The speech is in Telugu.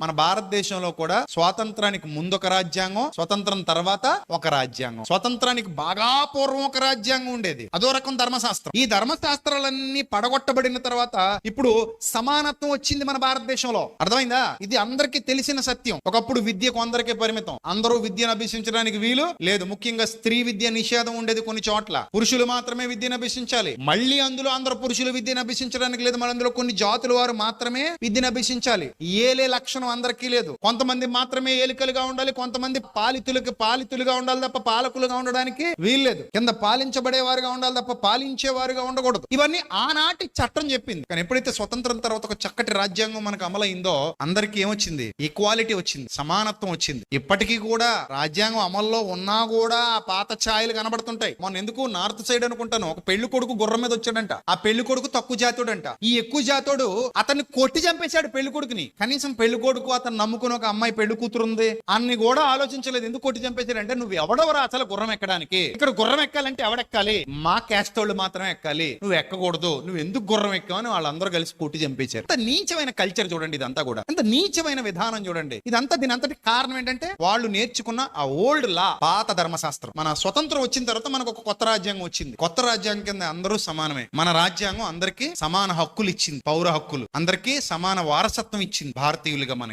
మన భారతదేశంలో కూడా స్వాతంత్రానికి ముందు ఒక రాజ్యాంగం, స్వతంత్రం తర్వాత ఒక రాజ్యాంగం. స్వతంత్రానికి బాగా పూర్వం ఒక రాజ్యాంగం ఉండేది, అదో రకం ధర్మశాస్త్రం. ఈ ధర్మశాస్త్రాలన్నీ పడగొట్టబడిన తర్వాత ఇప్పుడు సమానత్వం వచ్చింది మన భారతదేశంలో. అర్థమైందా? ఇది అందరికీ తెలిసిన సత్యం. ఒకప్పుడు విద్యకు అందరికీ పరిమితం, అందరూ విద్యను అభ్యసించడానికి వీలు లేదు. ముఖ్యంగా స్త్రీ విద్య నిషేధం ఉండేది కొన్ని చోట్ల. పురుషులు మాత్రమే విద్యను అభ్యసించాలి. మళ్ళీ అందులో అందరూ పురుషులు విద్యను అభ్యసించడానికి లేదు. మన అందులో కొన్ని జాతుల వారు మాత్రమే విద్యను అభ్యసించాలి. ఏలే లక్షణం అందరికీ లేదు. కొంతమంది మాత్రమే ఏలికలుగా ఉండాలి, కొంతమంది పాలితులుగా ఉండాలి తప్ప పాలకులుగా ఉండడానికి వీల్లేదు. కింద పాలించబడేవారుగా ఉండాలి తప్ప పాలించేవారుగా ఉండకూడదు. ఇవన్నీ ఆనాటి చట్టం చెప్పింది. కానీ ఎప్పుడైతే స్వతంత్రం తర్వాత ఒక చక్కటి రాజ్యాంగం మనకు అమలైందో అందరికీ ఏమొచ్చింది? ఈక్వాలిటీ వచ్చింది, సమానత్వం వచ్చింది. ఇప్పటికీ కూడా రాజ్యాంగం అమల్లో ఉన్నా కూడా ఆ పాత ఛాయలు కనబడుతుంటాయి. మొన్న ఎందుకు నార్త్ సైడ్ అనుకుంటాను, ఒక పెళ్లి కొడుకు గుర్రం మీద వచ్చాడంట. ఆ పెళ్లి కొడుకు తక్కువ జాతోడంట. ఈ ఎక్కువ జాతోడు అతన్ని కొట్టి చంపేశాడు పెళ్లి కొడుకుని. కనీసం పెళ్లి కొడుకు అతను నమ్ముకుని ఒక అమ్మాయి పెళ్లి కూతురుంది అన్ని కూడా ఆలోచించలేదు. ఎందుకు కొట్టి చంపేశాడంటే, నువ్వు ఎవడవరా అసలు గుర్రం ఎక్కడానికి? ఇక్కడ గుర్రం ఎక్కాలంటే ఎవడెక్కాలి? మా క్యాస్ట్ వాళ్ళు మాత్రమే ఎక్కాలి, నువ్వు ఎక్కకూడదు, నువ్వు ఎందుకు గుర్రం ఎక్కావని వాళ్ళందరూ కలిసి కొట్టి చంపేశారు. అంత నీచమైన కల్చర్ చూడండి, ఇదంతా కూడా అంత నీచమైన విధానం చూడండి. ఇదంతా దీనంతటి కారణం ఏంటంటే వాళ్ళు నేర్చుకున్న ఆ ఓల్డ్ లా, పాత ధర్మశాస్త్రం. మన స్వతంత్రం వచ్చిన తర్వాత మనకు ఒక కొత్త రాజ్యాంగం వచ్చింది. కొత్త రాజ్యాంగం కింద అందరూ సమానమే. మన రాజ్యాంగం అందరికీ సమాన హక్కులు ఇచ్చింది, పౌర హక్కులు. అందరికీ సమాన వారసత్వం ఇచ్చింది భారతీయులుగా మనకి.